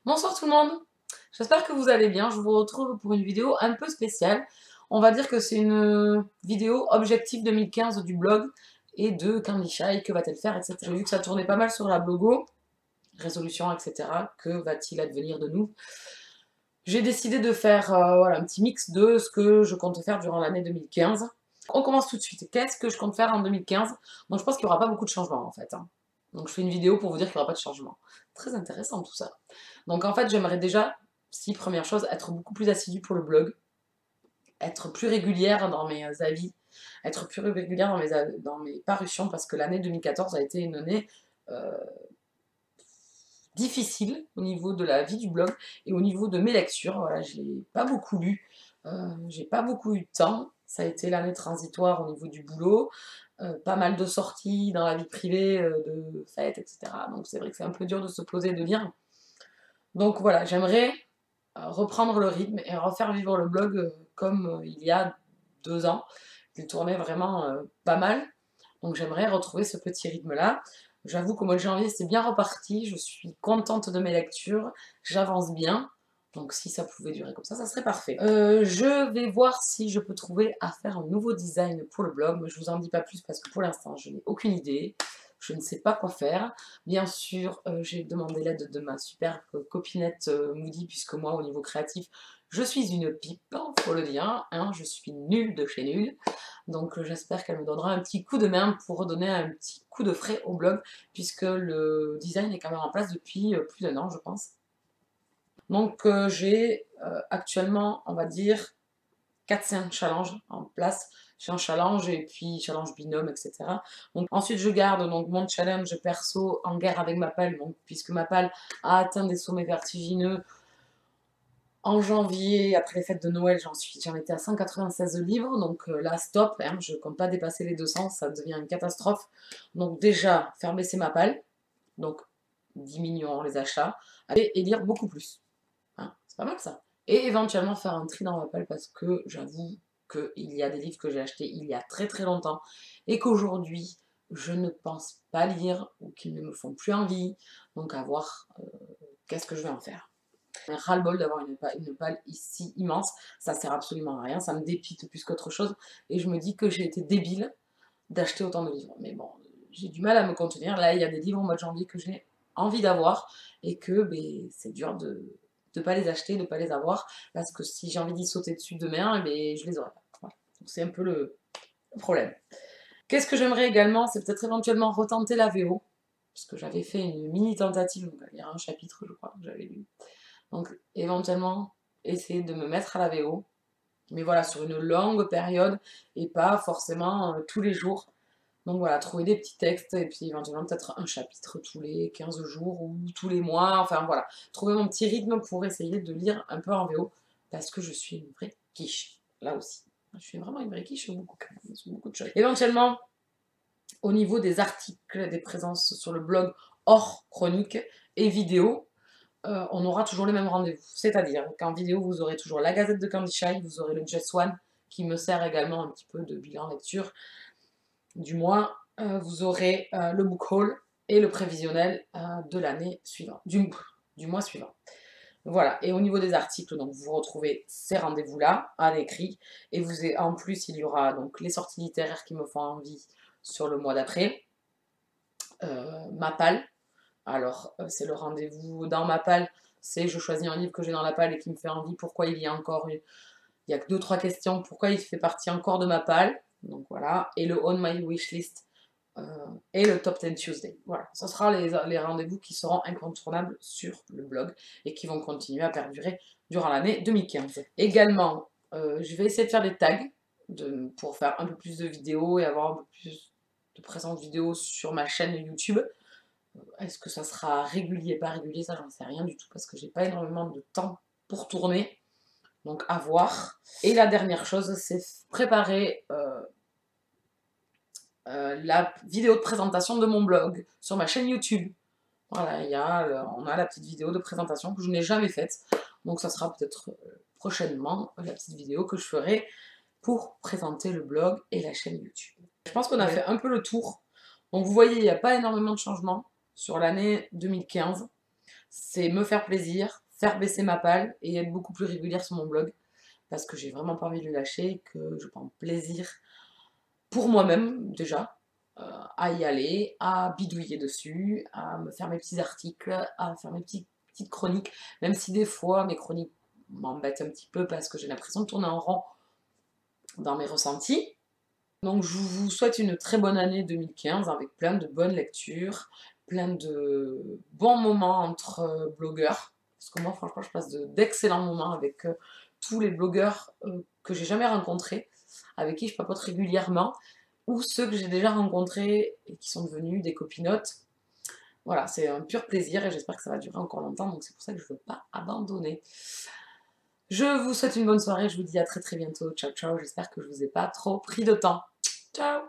Bonsoir tout le monde, j'espère que vous allez bien. Je vous retrouve pour une vidéo un peu spéciale. On va dire que c'est une vidéo objectif 2015 du blog et de Candy Shy, que va-t-elle faire, etc. J'ai vu que ça tournait pas mal sur la blogo, résolution, etc. Que va-t-il advenir de nous? J'ai décidé de faire voilà, un petit mix de ce que je compte faire durant l'année 2015. On commence tout de suite. Qu'est-ce que je compte faire en 2015? Donc je pense qu'il n'y aura pas beaucoup de changements en fait, hein. Donc je fais une vidéo pour vous dire qu'il n'y aura pas de changement. Très intéressant tout ça. Donc en fait j'aimerais déjà, si première chose, être beaucoup plus assidue pour le blog, être plus régulière dans mes avis, être plus régulière dans mes parutions, parce que l'année 2014 a été une année euh, difficile au niveau de la vie du blog et au niveau de mes lectures. Voilà, j'ai pas beaucoup lu, j'ai pas beaucoup eu de temps. Ça a été l'année transitoire au niveau du boulot, pas mal de sorties dans la vie privée, de fêtes, etc. Donc c'est vrai que c'est un peu dur de se poser et de lire. Donc voilà, j'aimerais reprendre le rythme et refaire vivre le blog comme il y a 2 ans. Il tournait vraiment pas mal. Donc j'aimerais retrouver ce petit rythme-là. J'avoue qu'au mois de janvier, c'est bien reparti. Je suis contente de mes lectures. J'avance bien. Donc si ça pouvait durer comme ça serait parfait. Je vais voir si je peux trouver à faire un nouveau design pour le blog. Mais je vous en dis pas plus parce que pour l'instant, je n'ai aucune idée. Je ne sais pas quoi faire. Bien sûr, j'ai demandé l'aide de ma super copinette Moody, puisque moi, au niveau créatif, je suis une pipe, faut le dire, hein, je suis nulle de chez nulle. Donc j'espère qu'elle me donnera un petit coup de main pour redonner un petit coup de frais au blog, puisque le design est quand même en place depuis plus d'un an, je pense. Donc j'ai actuellement, on va dire, 4-5 challenges en place. J'ai un challenge et puis challenge binôme, etc. Donc, ensuite, je garde donc, mon challenge perso en guerre avec Mapal, donc, puisque Mapal a atteint des sommets vertigineux. En janvier, après les fêtes de Noël, j'en étais à 196 livres, donc là, stop, hein, je ne compte pas dépasser les 200, ça devient une catastrophe. Donc déjà, faire baisser Mapal, donc diminuons les achats, et lire beaucoup plus. Hein, c'est pas mal ça. Et éventuellement faire un tri dans Mapal parce que j'avoue qu'il y a des livres que j'ai achetés il y a très très longtemps et qu'aujourd'hui je ne pense pas lire ou qu'ils ne me font plus envie. Donc à voir qu'est-ce que je vais en faire. J'ai ras-le-bol d'avoir une palle ici immense, ça sert absolument à rien, ça me dépite plus qu'autre chose et je me dis que j'ai été débile d'acheter autant de livres. Mais bon, j'ai du mal à me contenir. Là, il y a des livres au mois de janvier que j'ai envie d'avoir et que ben, c'est dur de ne pas les acheter, de ne pas les avoir, parce que si j'ai envie d'y sauter dessus demain, ben, je les aurai pas. Voilà. Donc c'est un peu le problème. Qu'est-ce que j'aimerais également, c'est peut-être éventuellement retenter la VO, parce que j'avais fait une mini tentative, donc il y a un chapitre, je crois, que j'avais lu. Donc éventuellement, essayer de me mettre à la VO, mais voilà, sur une longue période, et pas forcément tous les jours. Donc voilà, trouver des petits textes et puis éventuellement peut-être un chapitre tous les 15 jours ou tous les mois. Enfin voilà, trouver mon petit rythme pour essayer de lire un peu en VO parce que je suis une vraie quiche, là aussi. Je suis vraiment une vraie quiche sur beaucoup de choses. Éventuellement, au niveau des articles, des présences sur le blog hors chronique et vidéo, on aura toujours les mêmes rendez-vous. C'est-à-dire qu'en vidéo, vous aurez toujours la Gazette de Candy Shy, vous aurez le Just One qui me sert également un petit peu de bilan lecture du mois, vous aurez le book haul et le prévisionnel de l'année suivante, du mois suivant. Voilà, et au niveau des articles, donc vous retrouvez ces rendez-vous-là à l'écrit, et en plus il y aura donc les sorties littéraires qui me font envie sur le mois d'après, Mapal, alors c'est le rendez-vous dans Mapal, c'est je choisis un livre que j'ai dans la palle et qui me fait envie, pourquoi il y a encore, il y a que 2-3 questions, pourquoi il fait partie encore de ma palle, donc voilà, et le On My Wishlist et le Top 10 Tuesday. Voilà, ce sera les rendez-vous qui seront incontournables sur le blog et qui vont continuer à perdurer durant l'année 2015. Également, je vais essayer de faire des tags pour faire un peu plus de vidéos et avoir un peu plus de présence vidéo sur ma chaîne YouTube. Est-ce que ça sera régulier, pas régulier, ça j'en sais rien du tout parce que j'ai pas énormément de temps pour tourner. Donc à voir. Et la dernière chose, c'est préparer la vidéo de présentation de mon blog sur ma chaîne YouTube. Voilà, on a la petite vidéo de présentation que je n'ai jamais faite. Donc ça sera peut-être prochainement la petite vidéo que je ferai pour présenter le blog et la chaîne YouTube. Je pense qu'on a fait un peu le tour. Donc vous voyez, il n'y a pas énormément de changements sur l'année 2015. c'est me faire plaisir, faire baisser ma palle et être beaucoup plus régulière sur mon blog parce que j'ai vraiment pas envie de le lâcher, que je prends plaisir pour moi-même déjà à y aller, à bidouiller dessus, à me faire mes petits articles, à faire mes petites chroniques, même si des fois mes chroniques m'embêtent un petit peu parce que j'ai l'impression de tourner en rond dans mes ressentis. Donc je vous souhaite une très bonne année 2015 avec plein de bonnes lectures, plein de bons moments entre blogueurs. Parce que moi franchement je passe d'excellents moments avec tous les blogueurs que j'ai jamais rencontrés, avec qui je papote régulièrement, ou ceux que j'ai déjà rencontrés et qui sont devenus des copinotes. Voilà, c'est un pur plaisir et j'espère que ça va durer encore longtemps, donc c'est pour ça que je ne veux pas abandonner. Je vous souhaite une bonne soirée, je vous dis à très très bientôt. Ciao ciao, j'espère que je vous ai pas trop pris de temps. Ciao!